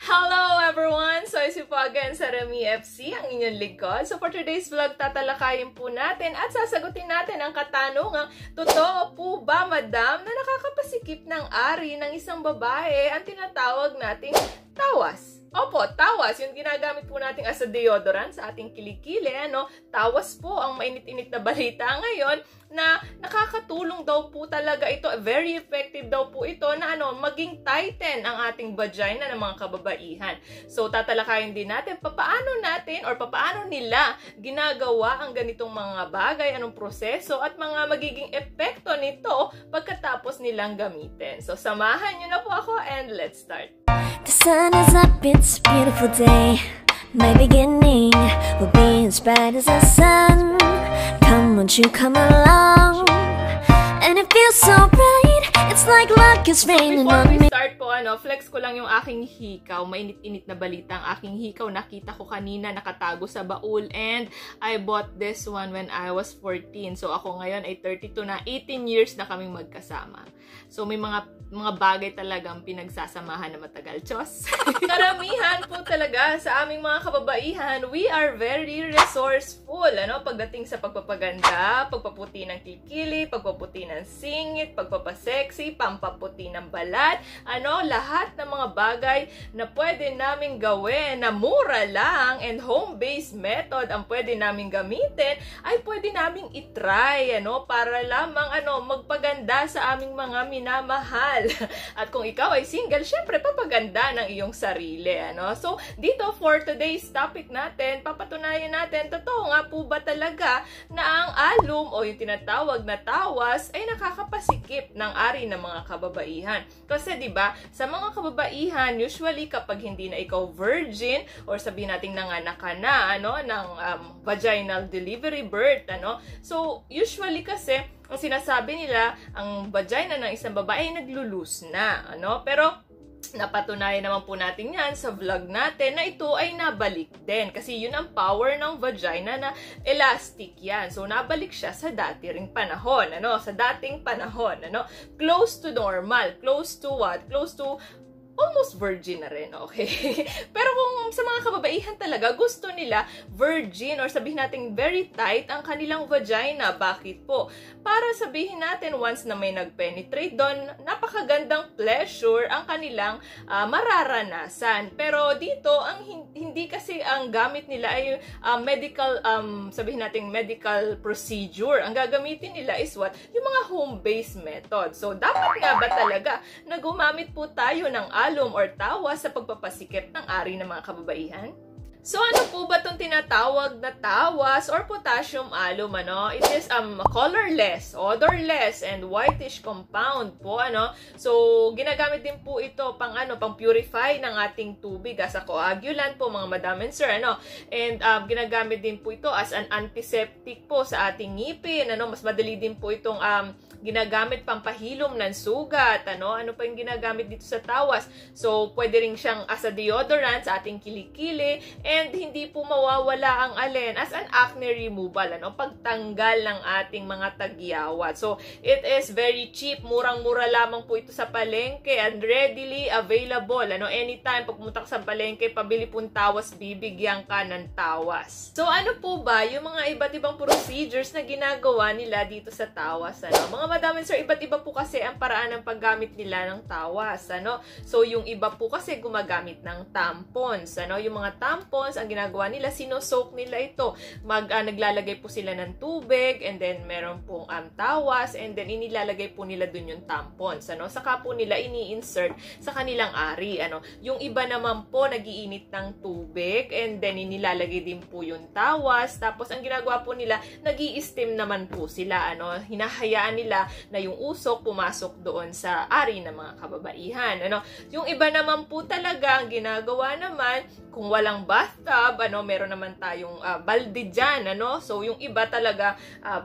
Hello everyone! So, isi po again sa Remy FC, ang inyong lingkod. So, for today's vlog, tatalakayin po natin at sasagutin natin ang katanungang, totoo po ba, madam, na nakakapasikip ng ari ng isang babae ang tinatawag nating tawas? Opo, tawas. Yung ginagamit po natin as a deodorant sa ating kilikili. Tawas po ang mainit-init na balita ngayon na nakakatulong daw po talaga ito. Very effective daw po ito na maging tighten ang ating vagina ng mga kababaihan. So, tatalakayin din natin papaano nila ginagawa ang ganitong mga bagay, anong proseso at mga magiging epekto nito pagkatapos nilang gamitin. So, samahan nyo na po ako and let's start. The sun is up, it's a beautiful day. My beginning will be as bright as the sun. Come, won't you come along? And it feels so bright, it's like luck is raining Before on we me. start po, flex ko lang yung aking hikaw. Mainit-init na balita ang aking hikaw. Nakita ko kanina, nakatago sa baul. And I bought this one when I was 14. So ako ngayon ay 32 na. 18 years na kaming magkasama. So may mga bagay talagang pinagsasamahan na matagal. Diyos! Karamihan po talaga sa aming mga kababaihan, we are very resourceful. Pagdating sa pagpapaganda, pagpaputi ng kikili, pagpaputi ng singit, pagpapasexy, pampaputi ng balat, lahat ng mga bagay na pwede naming gawin na mura lang and home-based method ang pwede naming gamitin, ay pwede naming itry, para lamang, magpaganda sa aming mga minamahal. At kung ikaw ay single, syempre, papaganda ng iyong sarili, So, dito, for today's topic natin, papatunayan natin, totoo nga po ba talaga na ang alum o yung tinatawag na tawas ay nakakapasikip ng ari ng mga kababaihan. Kasi, di ba, sa mga kababaihan, usually kapag hindi na ikaw virgin or sabihin natin nanganak ka na, ng vaginal delivery birth, So, usually kasi, ang sinasabi nila, ang vagina ng isang babae ay naglulus na, Pero, napatunayan naman po natin yan sa vlog natin na ito ay nabalik din. Kasi yun ang power ng vagina na elastic yan. So, nabalik siya sa dati ring panahon, Sa dating panahon, Close to normal. Close to what? Close to almost virgin na rin, okay? Pero kung sa mga kababaihan talaga, gusto nila virgin or sabihin natin very tight ang kanilang vagina. Bakit po? Para sabihin natin once na may nag-penetrate doon, napakagandang pleasure ang kanilang mararanasan. Pero dito, ang hindi kasi ang gamit nila ay medical, sabihin natin medical procedure. Ang gagamitin nila is what? Yung mga home-based method. So, dapat nga ba talaga na gumamit po tayo ng alum or tawas sa pagpapasikip ng ari ng mga kababaihan? So, ano po ba itong tinatawag na tawas or potassium alum, It is colorless, odorless, and whitish compound po, So, ginagamit din po ito pang purify ng ating tubig as a coagulant po, mga madam and sir, And ginagamit din po ito as an antiseptic po sa ating ngipin, Mas madali din po itong ginagamit pampahilom ng sugat, Ano pa yung ginagamit dito sa tawas? So, pwede rin siyang as a deodorant sa ating kilikili, and hindi po mawawala ang alin as an acne removal, pagtanggal ng ating mga tagyawat. So, it is very cheap, murang-mura lamang po ito sa palengke and readily available, anytime pag pumunta ka sa palengke, pabili pong tawas, bibigyan ka ng tawas. So, ano po ba yung mga iba't ibang procedures na ginagawa nila dito sa tawas, Mga madam and sir, iba't iba po kasi ang paraan ng paggamit nila ng tawas, So, yung iba po kasi gumagamit ng tampons, Yung mga tampons, ang ginagawa nila, sinosoak nila ito. Naglalagay po sila ng tubig, and then meron pong tawas, and then inilalagay po nila dun yung tampons, Saka po nila ini-insert sa kanilang ari, Yung iba naman po, nagiinit ng tubig, and then inilalagay din po yung tawas. Tapos, ang ginagawa po nila, nag-i-steam naman po sila, Hinahayaan nila na yung usok pumasok doon sa ari ng mga kababaihan, Yung iba naman po talaga, ang ginagawa naman, kung walang bathtub, meron naman tayong balde dyan, So, yung iba talaga,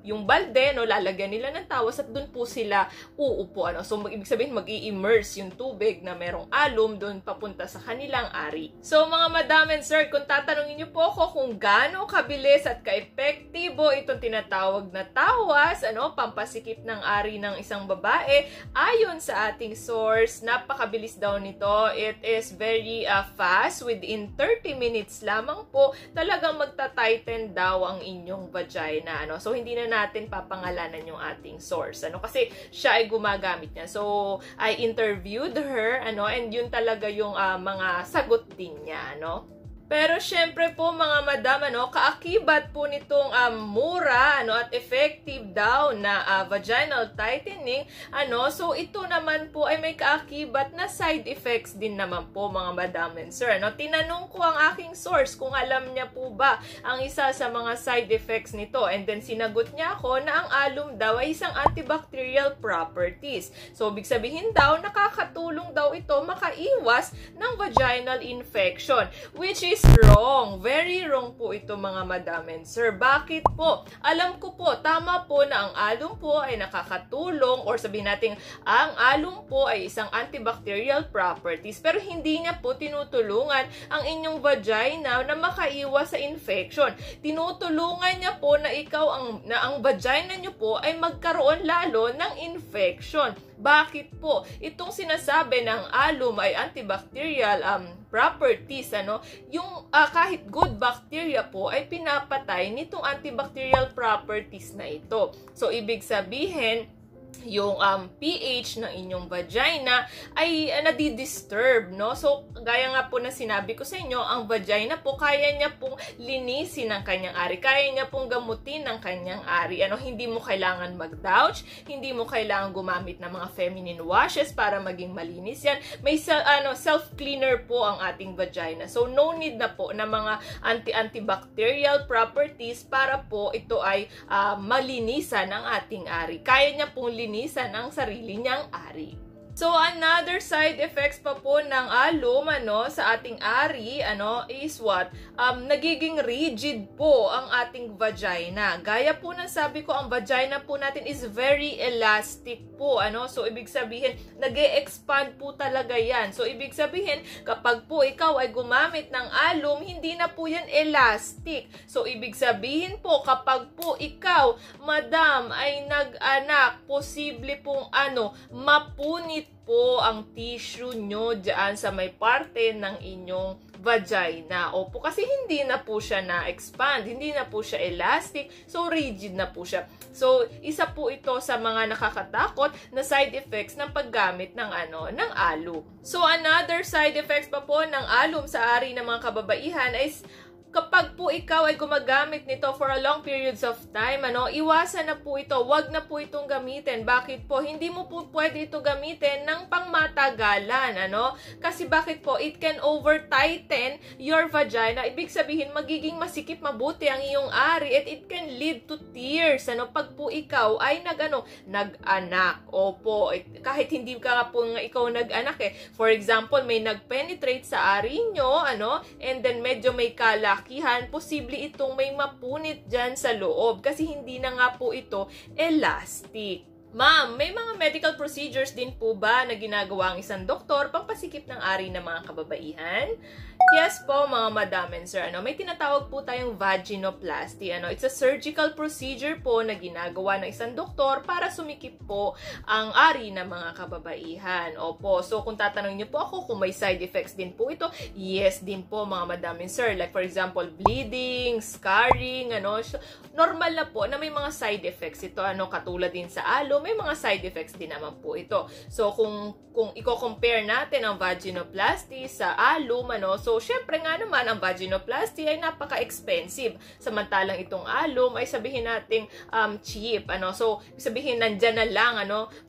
yung balde, lalagyan nila ng tawas at dun po sila uupo, So, ibig sabihin, mag-i-immerse yung tubig na merong alum dun papunta sa kanilang ari. So, mga madam and sir, kung tatanungin niyo po ako kung gaano kabilis at ka-epektibo itong tinatawag na tawas, pampasikip ng ng ari ng isang babae. Ayon sa ating source, napakabilis daw nito. It is very fast. Within 30 minutes lamang po, talagang magta-tighten daw ang inyong vagina. Ano? So, hindi na natin papangalanan yung ating source. Ano? Kasi siya ay gumagamit niya. So, I interviewed her, ano, and yun talaga yung mga sagot din niya. Ano? Pero syempre po mga madam, ano, kaakibat po nitong mura, ano, at effective daw na vaginal tightening, ano, so ito naman po ay may kaakibat na side effects din naman po mga madam and sir. Ano, tinanong ko ang aking source kung alam niya po ba ang isa sa mga side effects nito, and then sinagot niya ako na ang alum daw ay isang antibacterial properties. So ibig sabihin daw nakakatulong daw ito makaiwas ng vaginal infection, which is wrong. Very wrong po ito mga madam and sir. Bakit po? Alam ko po, tama po na ang alum po ay nakakatulong, or sabihin natin, ang alum po ay isang antibacterial properties, pero hindi niya po tinutulungan ang inyong vagina na makaiwas sa infection. Tinutulungan niya po na ang vagina niyo po ay magkaroon lalo ng infection. Bakit po? Itong sinasabi ng alum ay antibacterial properties, ano, yung kahit good bacteria po ay pinapatay nitong antibacterial properties na ito. So, ibig sabihin, yung pH ng inyong vagina ay nadidisturb, no? So, gaya nga po na sinabi ko sa inyo, ang vagina po, kaya niya pong linisin ng kanyang ari. Kaya niya pong gamutin ng kanyang ari. Ano, hindi mo kailangan mag-douche, hindi mo kailangan gumamit ng mga feminine washes para maging malinis yan. May self-cleaner po ang ating vagina. So, no need na po na mga antibacterial properties para po ito ay malinisan ng ating ari. Kaya niya pong linisan ang sarili niyang ari. So, another side effects pa po ng alum, ano, sa ating ari, ano, is what? Nagiging rigid po ang ating vagina. Gaya po ng sabi ko, ang vagina po natin is very elastic po, ano. So, ibig sabihin, nag-e-expand po talaga yan. So, ibig sabihin, kapag po ikaw ay gumamit ng alum, hindi na po yan elastic. So, ibig sabihin po, kapag po ikaw, madam, ay nag-anak, posible pong, mapunit po ang tissue nyo dyan sa may parte ng inyong vagina. Opo, kasi hindi na po siya na-expand, hindi na po siya elastic, so rigid na po siya. So, isa po ito sa mga nakakatakot na side effects ng paggamit ng ng alum. So, another side effects pa po ng alum sa ari ng mga kababaihan is kapag po ikaw ay gumagamit nito for a long periods of time, iwasan na po ito. Huwag na po itong gamitin. Bakit po? Hindi mo po pwede ito gamitin ng pangmatagalan, Kasi bakit po? It can over-tighten your vagina. Ibig sabihin, magiging masikip mabuti ang iyong ari at it can lead to tears, Pag po ikaw ay nag-anak. Opo, kahit hindi ka nga po ikaw nag-anak For example, may nag-penetrate sa ari nyo, and then medyo may kalak, posible itong may mapunit dyan sa loob kasi hindi na nga po ito elastic. Ma'am, may mga medical procedures din po ba na ginagawa ang isang doktor pampasikip ng ari ng mga kababaihan? Yes po, mga madam and sir. May tinatawag po tayong vaginoplasty. It's a surgical procedure po na ginagawa ng isang doktor para sumikip po ang ari ng mga kababaihan. Opo, so kung tatanungin niyo po ako kung may side effects din po ito, yes din po, mga madam and sir. Like for example, bleeding, scarring, normal na po na may mga side effects ito. Katulad din sa alum, may mga side effects din naman po ito. So kung i-compare natin ang vaginoplasty sa alum, so syempre nga naman ang vaginoplasty ay napaka-expensive. Samantalang itong alum ay sabihin nating cheap, So sabihin nandyan na lang,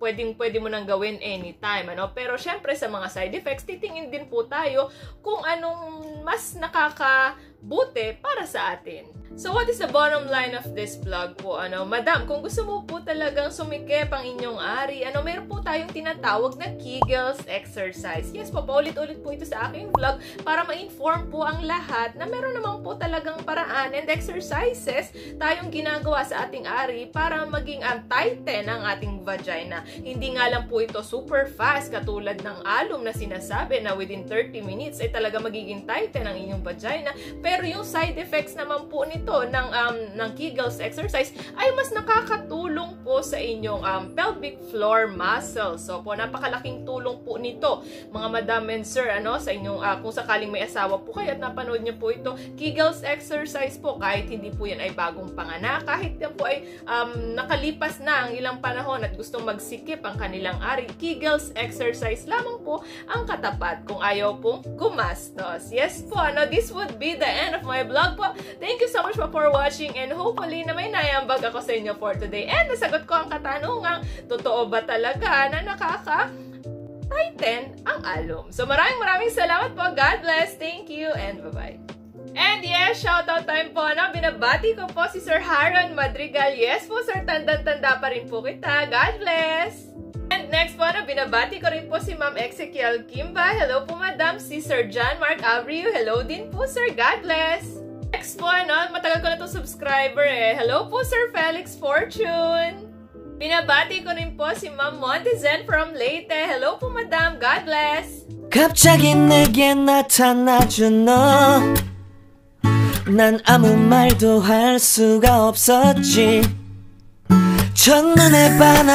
pwede mo nang gawin anytime, Pero syempre sa mga side effects, titingin din po tayo kung anong mas nakakabuti para sa atin. So, what is the bottom line of this vlog po? Madam, kung gusto mo po talagang sumikip ang inyong ari, meron po tayong tinatawag na Kegels exercise. Yes po, paulit-ulit po ito sa aking vlog para ma-inform po ang lahat na meron naman po talagang paraan and exercises tayong ginagawa sa ating ari para maging tighten ang ating vagina. Hindi nga lang po ito super fast katulad ng alum na sinasabi na within 30 minutes ay talaga magiging tighten ang inyong vagina. Pero yung side effects naman po nito ito ng Kegels exercise ay mas nakakatulong po sa inyong pelvic floor muscles. So po, napakalaking tulong po nito, mga madam and sir, sa inyong, kung sakaling may asawa po kayo at napanood niyo po ito, Kegels exercise po, kahit hindi po yan ay bagong panganak, kahit yan po ay nakalipas na ang ilang panahon at gustong magsikip ang kanilang ari, Kegels exercise lamang po ang katapat kung ayaw pong gumastos. Yes po, this would be the end of my vlog po. Thank you so much po for watching, and hopefully na may naiambag ako sa inyo for today. And nasagot ko ang katanungang, totoo ba talaga na nakaka-tighten ang alum? So maraming salamat po. God bless. Thank you and bye-bye. And yes, shoutout time po, binabati ko po si Sir Haron Madrigal. Yes po sir, tanda-tanda pa rin po kita. God bless. And next po, binabati ko rin po si Ma'am Ezekiel Kimba. Hello po, Madam. Si Sir John Mark Abreu. Hello din po, Sir. God bless. Next po, matagal ko na itong subscriber Hello po, Sir Felix Fortune. Binabati ko rin po si Ma'am Montizen from Leyte. Hello po, Madam. God bless. 갑자기 내게 나타나준 너, 난 아무 말도 할 수가 없었지. 첫눈에 반한